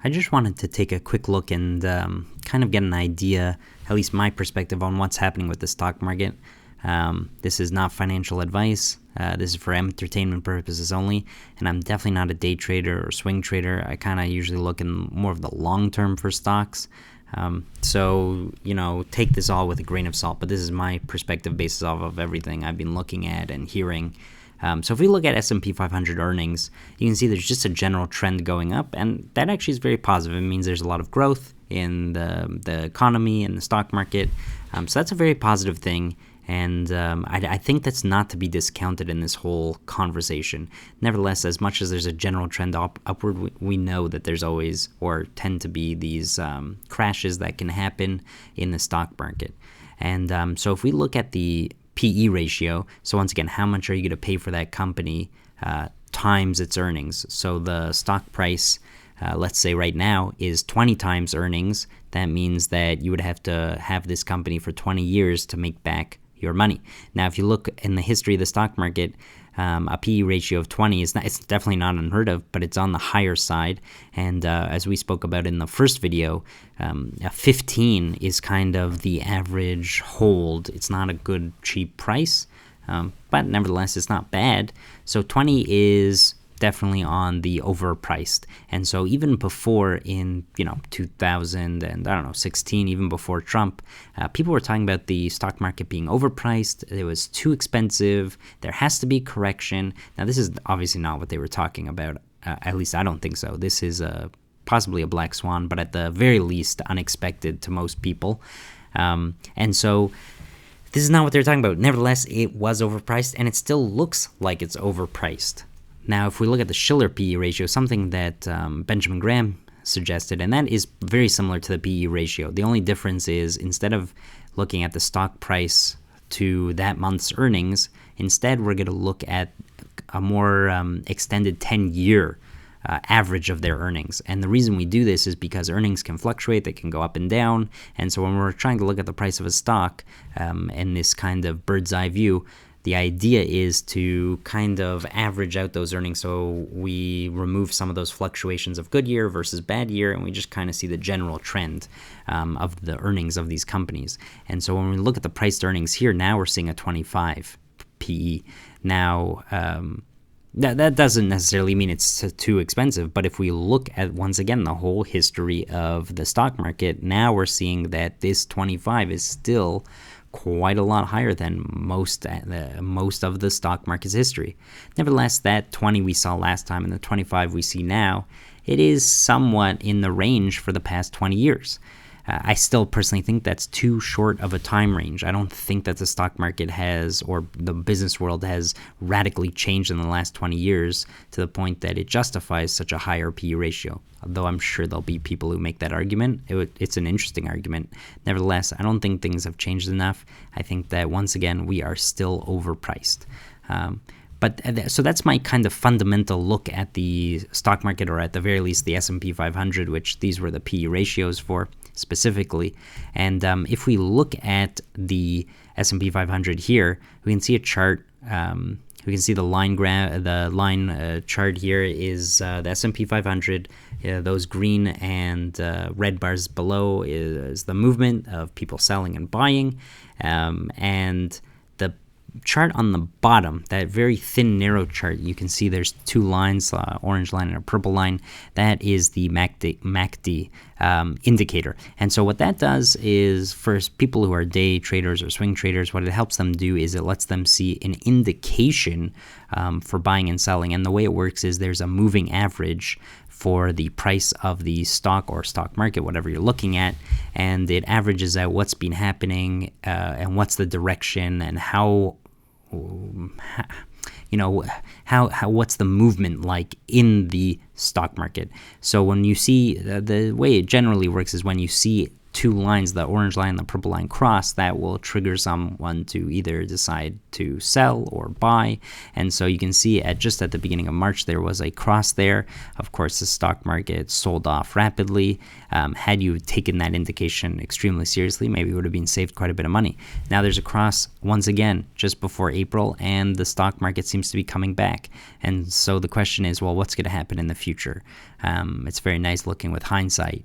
I just wanted to take a quick look and kind of get an idea, at least my perspective, on what's happening with the stock market. This is not financial advice. This is for entertainment purposes only, and I'm definitely not a day trader or swing trader. I kind of usually look in more of the long term for stocks. So, take this all with a grain of salt, but this is my perspective based off of everything I've been looking at and hearing. So if we look at S&P 500 earnings, you can see there's just a general trend going up, and that actually is very positive. It means there's a lot of growth in the economy and the stock market. So that's a very positive thing, and I think that's not to be discounted in this whole conversation. Nevertheless, as much as there's a general trend upward, we know that there's always, or tend to be, these crashes that can happen in the stock market. And so if we look at the PE ratio, so once again, how much are you going to pay for that company times its earnings? So the stock price, let's say right now, is 20 times earnings. That means that you would have to have this company for 20 years to make back your money. Now, if you look in the history of the stock market, a PE ratio of 20 it's definitely not unheard of, but it's on the higher side. And as we spoke about in the first video, 15 is kind of the average hold. It's not a good, cheap price, but nevertheless, it's not bad. So 20 is definitely on the overpriced. And so even before in 2016, even before Trump, people were talking about the stock market being overpriced. It was too expensive. There has to be correction. Now, this is obviously not what they were talking about. At least I don't think so. This is possibly a black swan, but at the very least unexpected to most people. And so this is not what they're talking about. Nevertheless, it was overpriced, and it still looks like it's overpriced. Now, if we look at the Shiller PE ratio, something that Benjamin Graham suggested, and that is very similar to the PE ratio. The only difference is, instead of looking at the stock price to that month's earnings, instead we're going to look at a more extended 10-year average of their earnings. And the reason we do this is because earnings can fluctuate, they can go up and down. And so when we're trying to look at the price of a stock in this kind of bird's eye view, the idea is to kind of average out those earnings, so we remove some of those fluctuations of good year versus bad year, and we just kind of see the general trend of the earnings of these companies. And so when we look at the priced earnings here, now we're seeing a 25 PE. Now, that doesn't necessarily mean it's too expensive, but if we look at, once again, the whole history of the stock market, now we're seeing that this 25 is still quite a lot higher than most of the stock market's history. Nevertheless, that 20 we saw last time and the 25 we see now, it is somewhat in the range for the past 20 years. I still personally think that's too short of a time range. I don't think that the stock market has, or the business world has, radically changed in the last 20 years to the point that it justifies such a higher PE ratio. Although I'm sure there'll be people who make that argument. It's an interesting argument. Nevertheless, I don't think things have changed enough. I think that, once again, we are still overpriced. So that's my kind of fundamental look at the stock market, or at the very least the S&P 500, which these were the PE ratios for specifically. And if we look at the S&P 500 here, we can see a chart. We can see the line chart here is the S&P 500. Those green and red bars below is the movement of people selling and buying, and the chart on the bottom, that very thin, narrow chart, you can see there's two lines, orange line and a purple line. That is the MACD indicator. And so what that does is, for people who are day traders or swing traders, what it helps them do is it lets them see an indication for buying and selling. And the way it works is there's a moving average for the price of the stock or stock market, whatever you're looking at, and it averages out what's been happening and what's the direction and how what's the movement like in the stock market. So when you see, the way it generally works is when you see two lines, the orange line and the purple line, cross, that will trigger someone to either decide to sell or buy. And so you can see just at the beginning of March, there was a cross there. Of course, the stock market sold off rapidly. Had you taken that indication extremely seriously, maybe it would have been saved quite a bit of money. Now there's a cross once again just before April, and the stock market seems to be coming back. And so the question is, well, what's going to happen in the future? It's very nice looking with hindsight.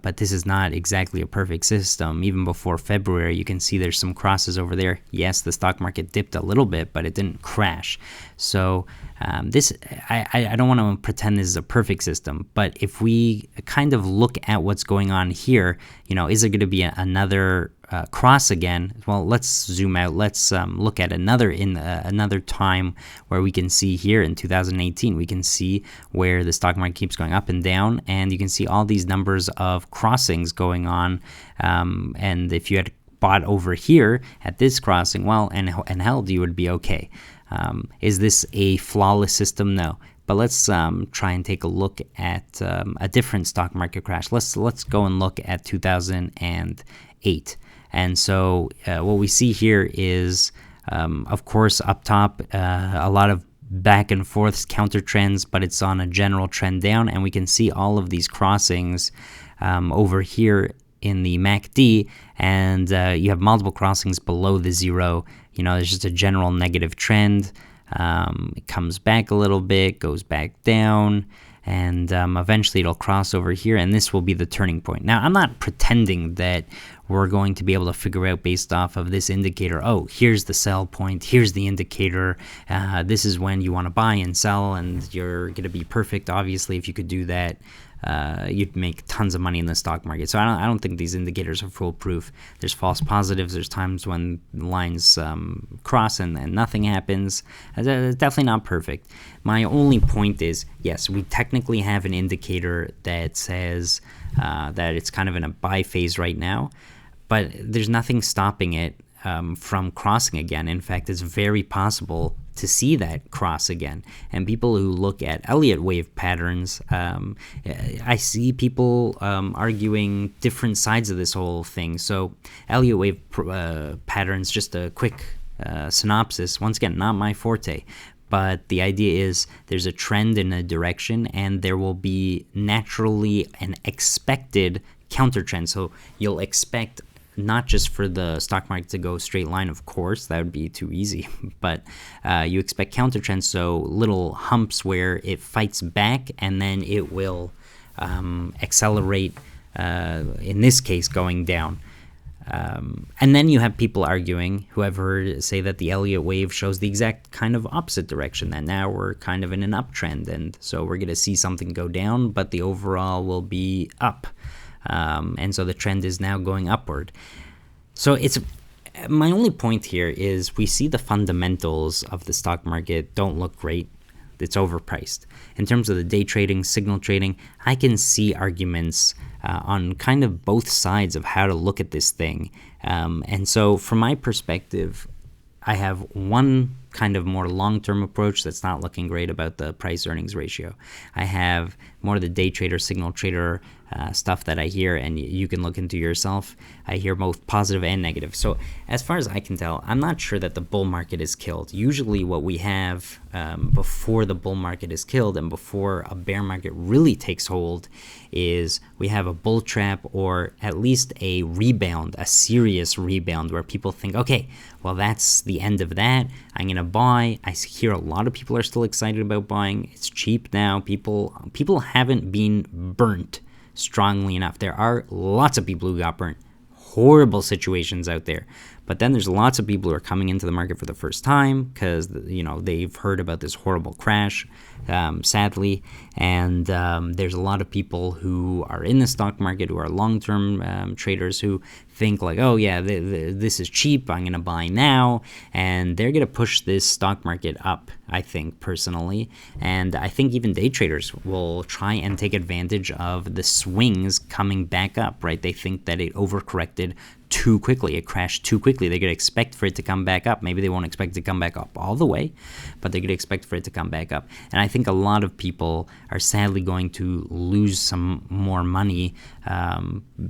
But this is not exactly a perfect system. Even before February, you can see there's some crosses over there. Yes, the stock market dipped a little bit, but it didn't crash. So I don't want to pretend this is a perfect system, but if we kind of look at what's going on here, is there going to be another cross again? Well, let's zoom out. Let's look at another time where we can see here in 2018, we can see where the stock market keeps going up and down, and you can see all these numbers of crossings going on. And if you had bought over here at this crossing, well, and held, you would be okay. Is this a flawless system? No. But let's try and take a look at a different stock market crash. Let's go and look at 2008. And so what we see here is, of course, up top, a lot of back and forth counter trends, but it's on a general trend down. And we can see all of these crossings over here in the MACD, and you have multiple crossings below the zero. There's just a general negative trend. It comes back a little bit, goes back down, and eventually it'll cross over here, and this will be the turning point. Now, I'm not pretending that we're going to be able to figure out based off of this indicator, oh, here's the sell point, here's the indicator, this is when you want to buy and sell, and you're going to be perfect. Obviously, if you could do that, you'd make tons of money in the stock market. So I don't think these indicators are foolproof. There's false positives. There's times when lines cross and nothing happens. It's definitely not perfect. My only point is, yes, we technically have an indicator that says that it's kind of in a buy phase right now, but there's nothing stopping it from crossing again. In fact, it's very possible to see that cross again. And people who look at Elliott wave patterns, I see people arguing different sides of this whole thing. So Elliott wave patterns, just a quick synopsis, once again, not my forte, but the idea is there's a trend in a direction, and there will be naturally an expected counter trend. So you'll expect not just for the stock market to go straight line, of course, that would be too easy, but you expect counter trends, so little humps where it fights back and then it will accelerate, in this case, going down. And then you have people arguing, who I've heard say that the Elliott wave shows the exact kind of opposite direction, that now we're kind of in an uptrend, and so we're going to see something go down, but the overall will be up. And so the trend is now going upward. So it's my only point here is we see the fundamentals of the stock market don't look great. It's overpriced. In terms of the day trading, signal trading, I can see arguments on kind of both sides of how to look at this thing. And so from my perspective, I have one kind of more long-term approach that's not looking great about the price-earnings ratio. I have more of the day trader, signal trader stuff that I hear, and you can look into yourself. I hear both positive and negative. So as far as I can tell, I'm not sure that the bull market is killed. Usually what we have before the bull market is killed and before a bear market really takes hold is we have a bull trap, or at least a rebound, a serious rebound where people think, okay, well, that's the end of that. I'm going to buy. I hear a lot of people are still excited about buying. It's cheap now. People haven't been burnt strongly enough. There are lots of people who got burnt. Horrible situations out there. But then there's lots of people who are coming into the market for the first time because, they've heard about this horrible crash, sadly. And there's a lot of people who are in the stock market who are long-term traders who think like, oh, yeah, this is cheap. I'm going to buy now. And they're going to push this stock market up, I think, personally. And I think even day traders will try and take advantage of the swings coming back up, right? They think that it overcorrected too quickly. It crashed too quickly. They could expect for it to come back up. Maybe they won't expect it to come back up all the way, but they could expect for it to come back up. And I think a lot of people are sadly going to lose some more money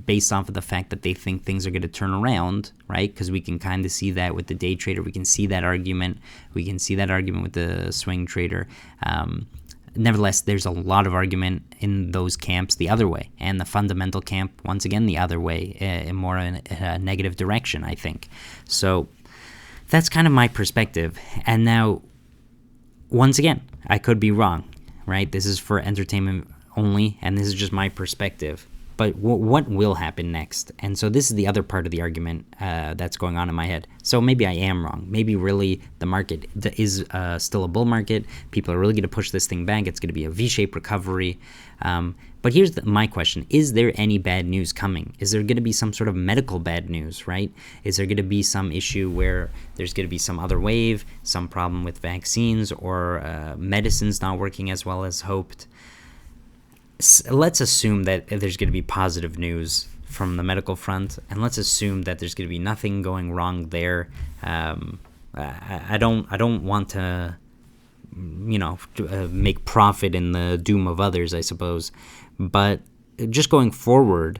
based off of the fact that they think things are going to turn around, right? Because we can kind of see that with the day trader. We can see that argument. We can see that argument with the swing trader. Nevertheless, there's a lot of argument in those camps the other way, and the fundamental camp, once again, the other way, more in a negative direction, I think. So that's kind of my perspective. And now, once again, I could be wrong, right? This is for entertainment only, and this is just my perspective. But what will happen next? And so this is the other part of the argument that's going on in my head. So maybe I am wrong. Maybe really the market is still a bull market. People are really going to push this thing back. It's going to be a V-shaped recovery. But here's my question. Is there any bad news coming? Is there going to be some sort of medical bad news, right? Is there going to be some issue where there's going to be some other wave, some problem with vaccines or medicines not working as well as hoped? Let's assume that there's going to be positive news from the medical front, and let's assume that there's going to be nothing going wrong there. I don't want to, make profit in the doom of others, I suppose. But just going forward,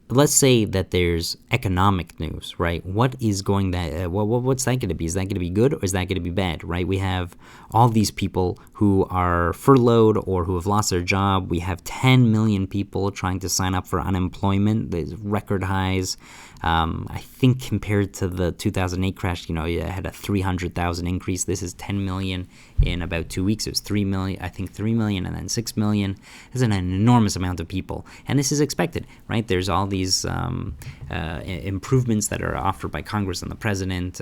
let's say that there's economic news, right? What's that going to be? Is that going to be good or is that going to be bad, right? We have all these people who are furloughed or who have lost their job. We have 10 million people trying to sign up for unemployment. There's record highs. I think compared to the 2008 crash, you had a 300,000 increase. This is 10 million in about 2 weeks. It was 3 million, I think 3 million and then 6 million. This is an enormous amount of people. And this is expected, right? There's all these improvements that are offered by Congress and the president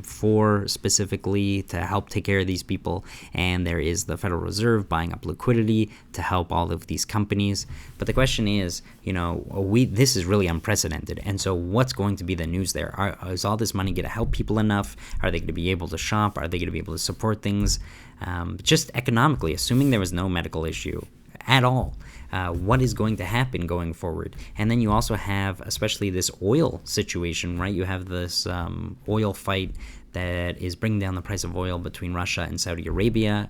for specifically to help take care of these people. And there is the Federal Reserve buying up liquidity to help all of these companies. But the question is, this is really unprecedented. And so what's going to be the news there? Is all this money going to help people enough? Are they going to be able to shop? Are they going to be able to support things? Just economically, assuming there was no medical issue at all, what is going to happen going forward? And then you also have, especially this oil situation, right? You have this oil fight that is bringing down the price of oil between Russia and Saudi Arabia.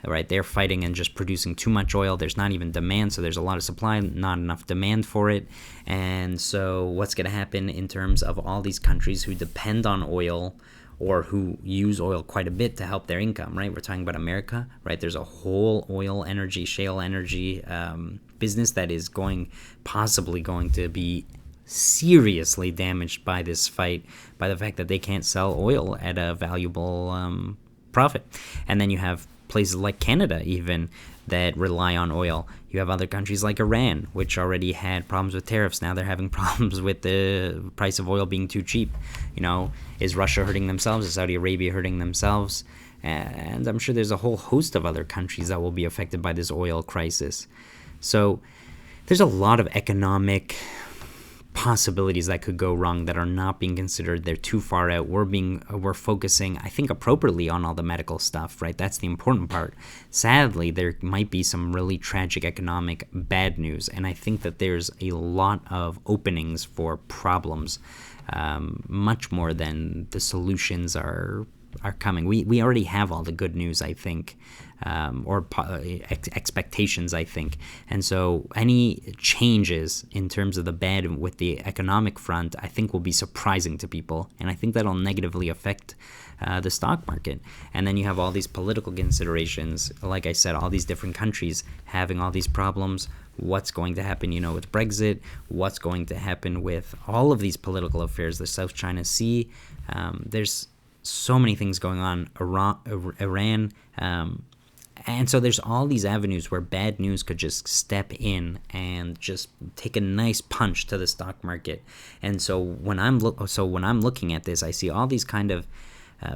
Right, they're fighting and just producing too much oil. There's not even demand, so there's a lot of supply, not enough demand for it. And so what's going to happen in terms of all these countries who depend on oil or who use oil quite a bit to help their income, right? We're talking about America, right? There's a whole oil energy, shale energy business that is possibly going to be seriously damaged by this fight, by the fact that they can't sell oil at a valuable profit. And then you have places like Canada even that rely on oil. You have other countries like Iran, which already had problems with tariffs. Now they're having problems with the price of oil being too cheap. Is Russia hurting themselves? Is Saudi Arabia hurting themselves? And I'm sure there's a whole host of other countries that will be affected by this oil crisis. So there's a lot of economic possibilities that could go wrong that are not being considered. They're too far out. We're focusing, I think, appropriately on all the medical stuff, right? That's the important part. Sadly, there might be some really tragic economic bad news, and I think that there's a lot of openings for problems, much more than the solutions are coming. We already have all the good news, I think, or expectations, I think. And so any changes in terms of the bad with the economic front, I think will be surprising to people. And I think that'll negatively affect the stock market. And then you have all these political considerations. Like I said, all these different countries having all these problems. What's going to happen, with Brexit? What's going to happen with all of these political affairs, the South China Sea? There's so many things going on, Iran, and so there's all these avenues where bad news could just step in and just take a nice punch to the stock market. And so when I'm looking at this, I see all these kind of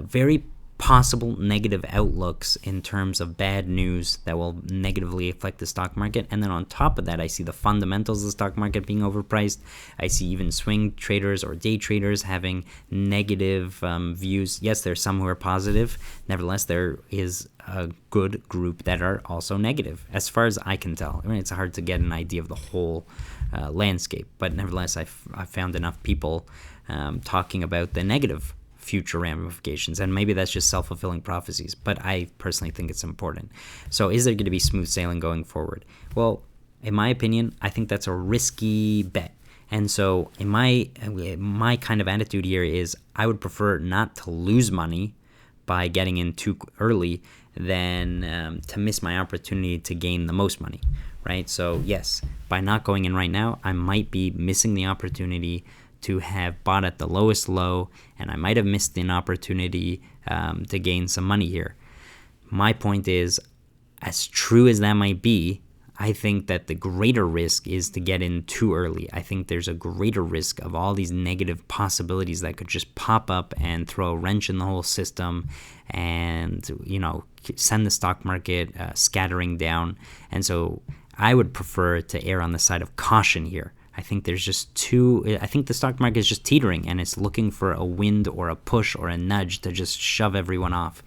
very possible negative outlooks in terms of bad news that will negatively affect the stock market. And then on top of that, I see the fundamentals of the stock market being overpriced. I see even swing traders or day traders having negative views. Yes, there's some who are positive. Nevertheless, there is a good group that are also negative, as far as I can tell. I mean, it's hard to get an idea of the whole landscape, but nevertheless, I found enough people talking about the negative future ramifications, and maybe that's just self-fulfilling prophecies, but I personally think it's important. So is there going to be smooth sailing going forward? Well, in my opinion, I think that's a risky bet. And so in my kind of attitude here is I would prefer not to lose money by getting in too early than to miss my opportunity to gain the most money, right? So yes, by not going in right now, I might be missing the opportunity to have bought at the lowest low, and I might have missed an opportunity to gain some money here. My point is, as true as that might be, I think that the greater risk is to get in too early. I think there's a greater risk of all these negative possibilities that could just pop up and throw a wrench in the whole system and, send the stock market scattering down. And so I would prefer to err on the side of caution here. I think the stock market is just teetering and it's looking for a wind or a push or a nudge to just shove everyone off.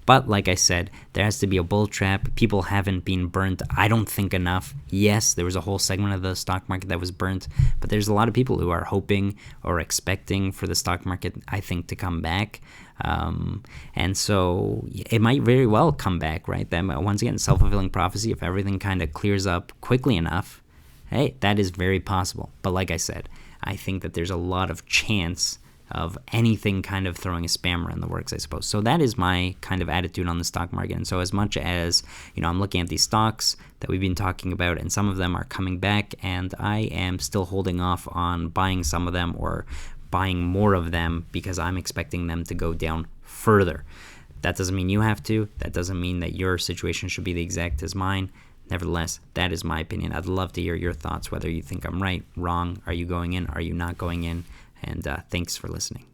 But like I said, there has to be a bull trap. People haven't been burnt, I don't think, enough. Yes, there was a whole segment of the stock market that was burnt, but there's a lot of people who are hoping or expecting for the stock market, I think, to come back. And so it might very well come back, right? Then once again, self-fulfilling prophecy, if everything kind of clears up quickly enough, hey, that is very possible. But like I said, I think that there's a lot of chance of anything kind of throwing a spammer in the works, I suppose. So that is my kind of attitude on the stock market. And so as much as, I'm looking at these stocks that we've been talking about, and some of them are coming back, and I am still holding off on buying some of them or buying more of them because I'm expecting them to go down further. That doesn't mean you have to. That doesn't mean that your situation should be the exact as mine. Nevertheless, that is my opinion. I'd love to hear your thoughts, whether you think I'm right, wrong, are you going in, are you not going in, and thanks for listening.